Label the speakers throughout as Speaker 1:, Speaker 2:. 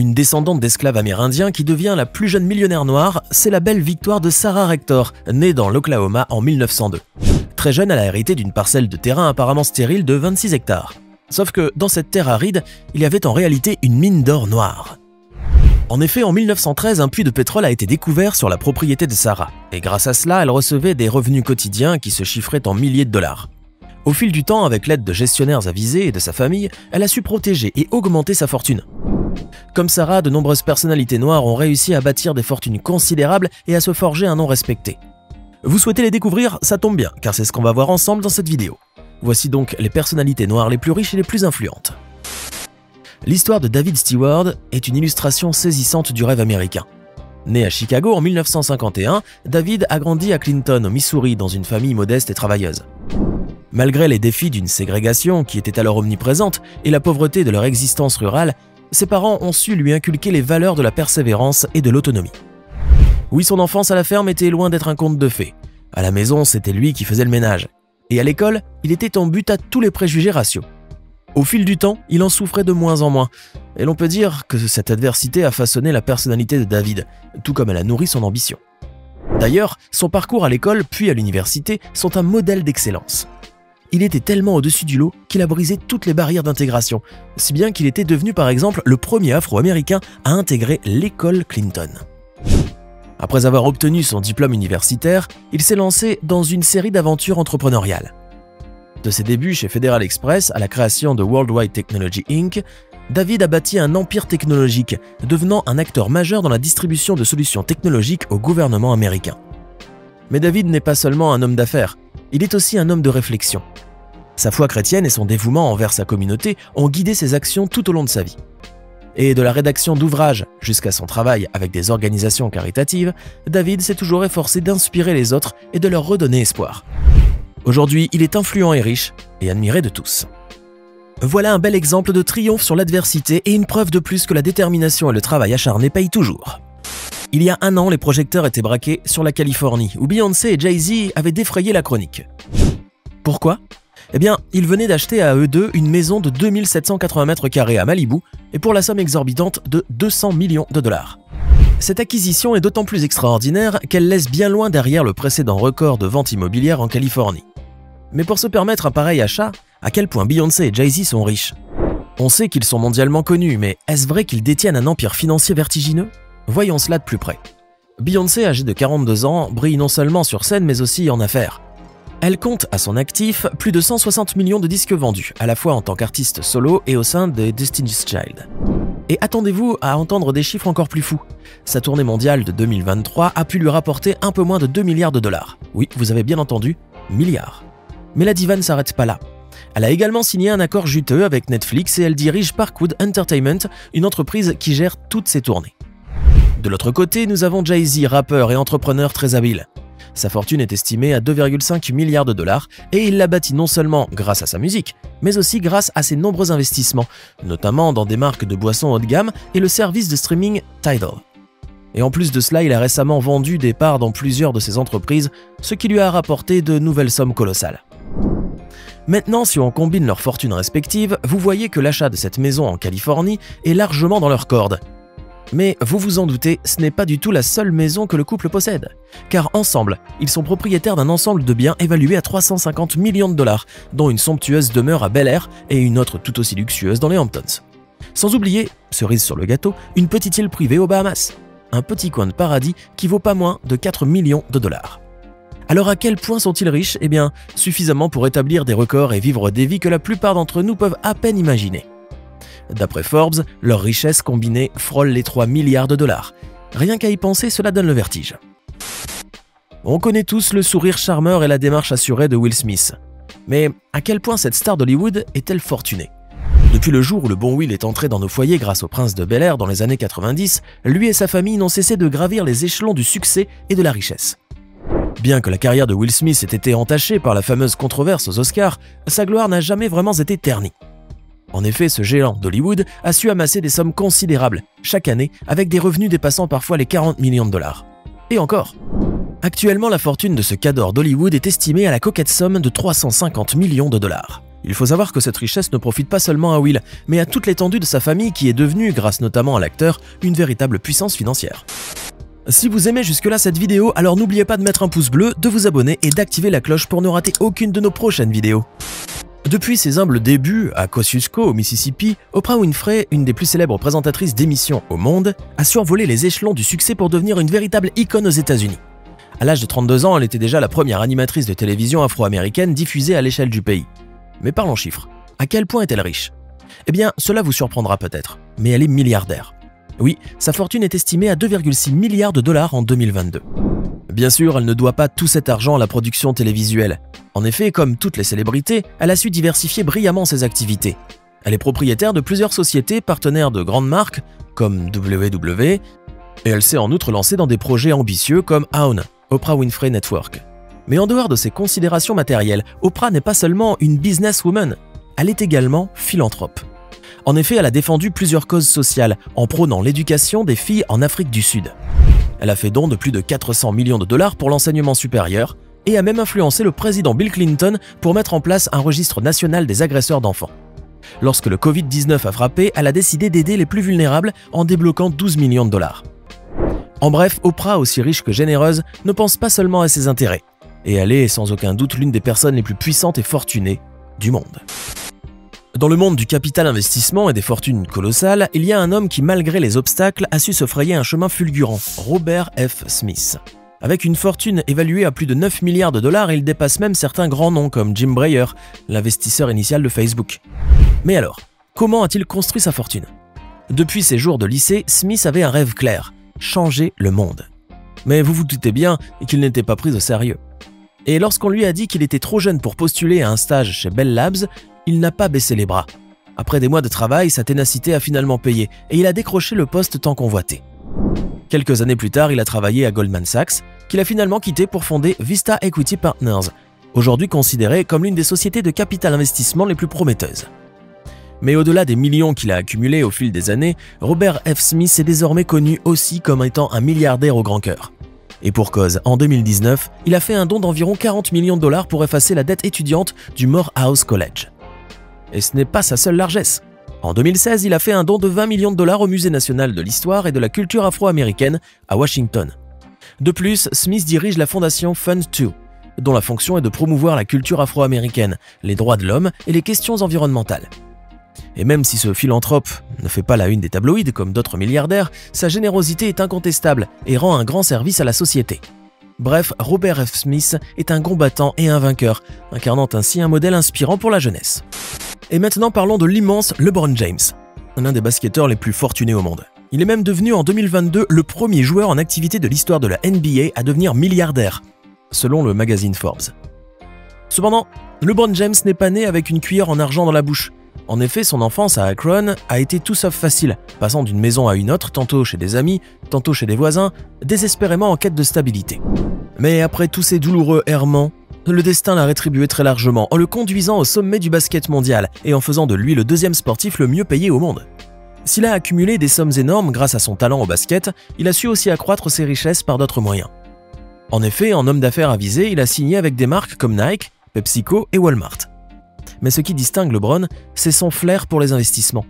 Speaker 1: Une descendante d'esclaves amérindiens qui devient la plus jeune millionnaire noire, c'est la belle victoire de Sarah Rector, née dans l'Oklahoma en 1902. Très jeune, elle a hérité d'une parcelle de terrain apparemment stérile de 26 hectares. Sauf que dans cette terre aride, il y avait en réalité une mine d'or noire. En effet, en 1913, un puits de pétrole a été découvert sur la propriété de Sarah, et grâce à cela, elle recevait des revenus quotidiens qui se chiffraient en milliers de dollars. Au fil du temps, avec l'aide de gestionnaires avisés et de sa famille, elle a su protéger et augmenter sa fortune. Comme Sarah, de nombreuses personnalités noires ont réussi à bâtir des fortunes considérables et à se forger un nom respecté. Vous souhaitez les découvrir? Ça tombe bien, car c'est ce qu'on va voir ensemble dans cette vidéo. Voici donc les personnalités noires les plus riches et les plus influentes. L'histoire de David Steward est une illustration saisissante du rêve américain. Né à Chicago en 1951, David a grandi à Clinton, au Missouri, dans une famille modeste et travailleuse. Malgré les défis d'une ségrégation qui était alors omniprésente et la pauvreté de leur existence rurale, ses parents ont su lui inculquer les valeurs de la persévérance et de l'autonomie. Oui, son enfance à la ferme était loin d'être un conte de fées. À la maison, c'était lui qui faisait le ménage. Et à l'école, il était en but à tous les préjugés raciaux. Au fil du temps, il en souffrait de moins en moins. Et l'on peut dire que cette adversité a façonné la personnalité de David, tout comme elle a nourri son ambition. D'ailleurs, son parcours à l'école puis à l'université sont un modèle d'excellence. Il était tellement au-dessus du lot qu'il a brisé toutes les barrières d'intégration, si bien qu'il était devenu par exemple le premier Afro-Américain à intégrer l'école Clinton. Après avoir obtenu son diplôme universitaire, il s'est lancé dans une série d'aventures entrepreneuriales. De ses débuts chez Federal Express à la création de Worldwide Technology Inc., David a bâti un empire technologique, devenant un acteur majeur dans la distribution de solutions technologiques au gouvernement américain. Mais David n'est pas seulement un homme d'affaires, il est aussi un homme de réflexion. Sa foi chrétienne et son dévouement envers sa communauté ont guidé ses actions tout au long de sa vie. Et de la rédaction d'ouvrages jusqu'à son travail avec des organisations caritatives, David s'est toujours efforcé d'inspirer les autres et de leur redonner espoir. Aujourd'hui, il est influent et riche, et admiré de tous. Voilà un bel exemple de triomphe sur l'adversité et une preuve de plus que la détermination et le travail acharné payent toujours. Il y a un an, les projecteurs étaient braqués sur la Californie, où Beyoncé et Jay-Z avaient défrayé la chronique. Pourquoi? Eh bien, ils venaient d'acheter à eux deux une maison de 2780 mètres carrés à Malibu, et pour la somme exorbitante de 200 millions de dollars. Cette acquisition est d'autant plus extraordinaire qu'elle laisse bien loin derrière le précédent record de vente immobilière en Californie. Mais pour se permettre un pareil achat, à quel point Beyoncé et Jay-Z sont riches? On sait qu'ils sont mondialement connus, mais est-ce vrai qu'ils détiennent un empire financier vertigineux? Voyons cela de plus près. Beyoncé, âgée de 42 ans, brille non seulement sur scène mais aussi en affaires. Elle compte à son actif plus de 160 millions de disques vendus, à la fois en tant qu'artiste solo et au sein des Destiny's Child. Et attendez-vous à entendre des chiffres encore plus fous. Sa tournée mondiale de 2023 a pu lui rapporter un peu moins de 2 milliards de dollars. Oui, vous avez bien entendu, milliards. Mais la diva ne s'arrête pas là. Elle a également signé un accord juteux avec Netflix et elle dirige Parkwood Entertainment, une entreprise qui gère toutes ses tournées. De l'autre côté, nous avons Jay-Z, rappeur et entrepreneur très habile. Sa fortune est estimée à 2,5 milliards de dollars et il l'a bâtie non seulement grâce à sa musique, mais aussi grâce à ses nombreux investissements, notamment dans des marques de boissons haut de gamme et le service de streaming Tidal. Et en plus de cela, il a récemment vendu des parts dans plusieurs de ses entreprises, ce qui lui a rapporté de nouvelles sommes colossales. Maintenant, si on combine leurs fortunes respectives, vous voyez que l'achat de cette maison en Californie est largement dans leurs cordes. Mais vous vous en doutez, ce n'est pas du tout la seule maison que le couple possède. Car ensemble, ils sont propriétaires d'un ensemble de biens évalués à 350 millions de dollars, dont une somptueuse demeure à Bel Air et une autre tout aussi luxueuse dans les Hamptons. Sans oublier, cerise sur le gâteau, une petite île privée aux Bahamas. Un petit coin de paradis qui vaut pas moins de 4 millions de dollars. Alors à quel point sont-ils riches? Eh bien, suffisamment pour établir des records et vivre des vies que la plupart d'entre nous peuvent à peine imaginer. D'après Forbes, leur richesse combinée frôle les 3 milliards de dollars. Rien qu'à y penser, cela donne le vertige. On connaît tous le sourire charmeur et la démarche assurée de Will Smith. Mais à quel point cette star d'Hollywood est-elle fortunée? Depuis le jour où le bon Will est entré dans nos foyers grâce au prince de Bel Air dans les années 90, lui et sa famille n'ont cessé de gravir les échelons du succès et de la richesse. Bien que la carrière de Will Smith ait été entachée par la fameuse controverse aux Oscars, sa gloire n'a jamais vraiment été ternie. En effet, ce géant d'Hollywood a su amasser des sommes considérables, chaque année, avec des revenus dépassant parfois les 40 millions de dollars. Et encore. Actuellement, la fortune de ce cador d'Hollywood est estimée à la coquette somme de 350 millions de dollars. Il faut savoir que cette richesse ne profite pas seulement à Will, mais à toute l'étendue de sa famille qui est devenue, grâce notamment à l'acteur, une véritable puissance financière. Si vous aimez jusque-là cette vidéo, alors n'oubliez pas de mettre un pouce bleu, de vous abonner et d'activer la cloche pour ne rater aucune de nos prochaines vidéos. Depuis ses humbles débuts à Kosciuszko au Mississippi, Oprah Winfrey, une des plus célèbres présentatrices d'émissions au monde, a survolé les échelons du succès pour devenir une véritable icône aux États-Unis. À l'âge de 32 ans, elle était déjà la première animatrice de télévision afro-américaine diffusée à l'échelle du pays. Mais parlons chiffres. À quel point est-elle riche? Eh bien, cela vous surprendra peut-être, mais elle est milliardaire. Oui, sa fortune est estimée à 2,6 milliards de dollars en 2022. Bien sûr, elle ne doit pas tout cet argent à la production télévisuelle. En effet, comme toutes les célébrités, elle a su diversifier brillamment ses activités. Elle est propriétaire de plusieurs sociétés partenaires de grandes marques, comme WW, et elle s'est en outre lancée dans des projets ambitieux comme OWN, Oprah Winfrey Network. Mais en dehors de ces considérations matérielles, Oprah n'est pas seulement une businesswoman, elle est également philanthrope. En effet, elle a défendu plusieurs causes sociales en prônant l'éducation des filles en Afrique du Sud. Elle a fait don de plus de 400 millions de dollars pour l'enseignement supérieur et a même influencé le président Bill Clinton pour mettre en place un registre national des agresseurs d'enfants. Lorsque le Covid-19 a frappé, elle a décidé d'aider les plus vulnérables en débloquant 12 millions de dollars. En bref, Oprah, aussi riche que généreuse, ne pense pas seulement à ses intérêts. Et elle est sans aucun doute l'une des personnes les plus puissantes et fortunées du monde. Dans le monde du capital investissement et des fortunes colossales, il y a un homme qui, malgré les obstacles, a su se frayer un chemin fulgurant, Robert F. Smith. Avec une fortune évaluée à plus de 9 milliards de dollars, il dépasse même certains grands noms comme Jim Breyer, l'investisseur initial de Facebook. Mais alors, comment a-t-il construit sa fortune? Depuis ses jours de lycée, Smith avait un rêve clair, changer le monde. Mais vous vous doutez bien qu'il n'était pas pris au sérieux. Et lorsqu'on lui a dit qu'il était trop jeune pour postuler à un stage chez Bell Labs, il n'a pas baissé les bras. Après des mois de travail, sa ténacité a finalement payé et il a décroché le poste tant convoité. Quelques années plus tard, il a travaillé à Goldman Sachs, qu'il a finalement quitté pour fonder Vista Equity Partners, aujourd'hui considérée comme l'une des sociétés de capital investissement les plus prometteuses. Mais au-delà des millions qu'il a accumulés au fil des années, Robert F. Smith est désormais connu aussi comme étant un milliardaire au grand cœur. Et pour cause, en 2019, il a fait un don d'environ 40 millions de dollars pour effacer la dette étudiante du Morehouse College. Et ce n'est pas sa seule largesse. En 2016, il a fait un don de 20 millions de dollars au Musée national de l'histoire et de la culture afro-américaine à Washington. De plus, Smith dirige la fondation Fund 2, dont la fonction est de promouvoir la culture afro-américaine, les droits de l'homme et les questions environnementales. Et même si ce philanthrope ne fait pas la une des tabloïds comme d'autres milliardaires, sa générosité est incontestable et rend un grand service à la société. Bref, Robert F. Smith est un combattant et un vainqueur, incarnant ainsi un modèle inspirant pour la jeunesse. Et maintenant parlons de l'immense LeBron James, l'un des basketteurs les plus fortunés au monde. Il est même devenu en 2022 le premier joueur en activité de l'histoire de la NBA à devenir milliardaire, selon le magazine Forbes. Cependant, LeBron James n'est pas né avec une cuillère en argent dans la bouche. En effet, son enfance à Akron a été tout sauf facile, passant d'une maison à une autre, tantôt chez des amis, tantôt chez des voisins, désespérément en quête de stabilité. Mais après tous ces douloureux errements, le destin l'a rétribué très largement en le conduisant au sommet du basket mondial et en faisant de lui le deuxième sportif le mieux payé au monde. S'il a accumulé des sommes énormes grâce à son talent au basket, il a su aussi accroître ses richesses par d'autres moyens. En effet, en homme d'affaires avisé, il a signé avec des marques comme Nike, PepsiCo et Walmart. Mais ce qui distingue LeBron, c'est son flair pour les investissements.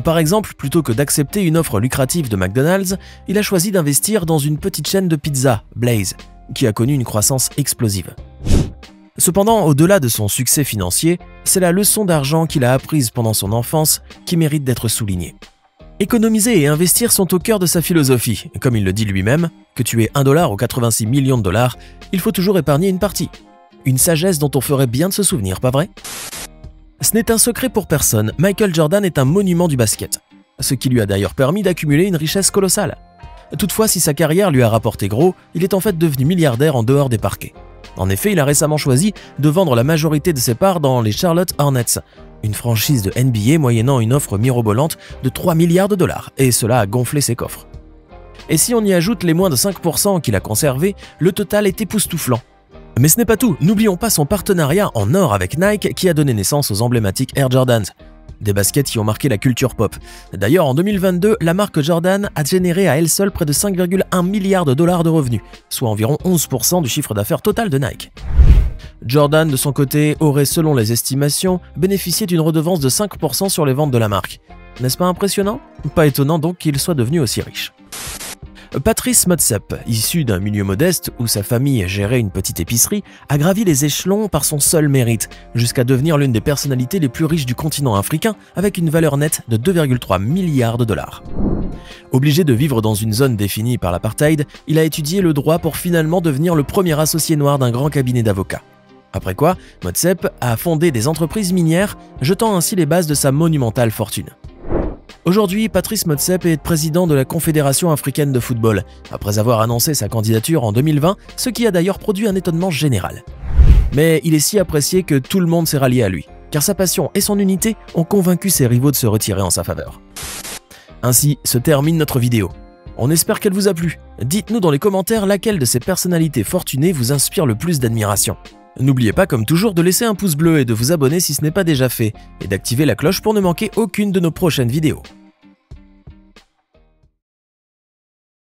Speaker 1: Par exemple, plutôt que d'accepter une offre lucrative de McDonald's, il a choisi d'investir dans une petite chaîne de pizza, Blaze, qui a connu une croissance explosive. Cependant, au-delà de son succès financier, c'est la leçon d'argent qu'il a apprise pendant son enfance qui mérite d'être soulignée. Économiser et investir sont au cœur de sa philosophie. Comme il le dit lui-même, que tu aies $1 ou 86 millions de dollars, il faut toujours épargner une partie. Une sagesse dont on ferait bien de se souvenir, pas vrai? Ce n'est un secret pour personne, Michael Jordan est un monument du basket, ce qui lui a d'ailleurs permis d'accumuler une richesse colossale. Toutefois, si sa carrière lui a rapporté gros, il est en fait devenu milliardaire en dehors des parquets. En effet, il a récemment choisi de vendre la majorité de ses parts dans les Charlotte Hornets, une franchise de NBA moyennant une offre mirobolante de 3 milliards de dollars, et cela a gonflé ses coffres. Et si on y ajoute les moins de 5% qu'il a conservés, le total est époustouflant. Mais ce n'est pas tout, n'oublions pas son partenariat en or avec Nike qui a donné naissance aux emblématiques Air Jordans, des baskets qui ont marqué la culture pop. D'ailleurs, en 2022, la marque Jordan a généré à elle seule près de 5,1 milliards de dollars de revenus, soit environ 11% du chiffre d'affaires total de Nike. Jordan, de son côté, aurait, selon les estimations, bénéficié d'une redevance de 5% sur les ventes de la marque. N'est-ce pas impressionnant? Pas étonnant donc qu'il soit devenu aussi riche. Patrice Motsepe, issu d'un milieu modeste où sa famille gérait une petite épicerie, a gravi les échelons par son seul mérite, jusqu'à devenir l'une des personnalités les plus riches du continent africain avec une valeur nette de 2,3 milliards de dollars. Obligé de vivre dans une zone définie par l'apartheid, il a étudié le droit pour finalement devenir le premier associé noir d'un grand cabinet d'avocats. Après quoi, Motsepe a fondé des entreprises minières, jetant ainsi les bases de sa monumentale fortune. Aujourd'hui, Patrice Motsepe est président de la Confédération africaine de football, après avoir annoncé sa candidature en 2020, ce qui a d'ailleurs produit un étonnement général. Mais il est si apprécié que tout le monde s'est rallié à lui, car sa passion et son unité ont convaincu ses rivaux de se retirer en sa faveur. Ainsi se termine notre vidéo. On espère qu'elle vous a plu. Dites-nous dans les commentaires laquelle de ces personnalités fortunées vous inspire le plus d'admiration. N'oubliez pas comme toujours de laisser un pouce bleu et de vous abonner si ce n'est pas déjà fait, et d'activer la cloche pour ne manquer aucune de nos prochaines vidéos.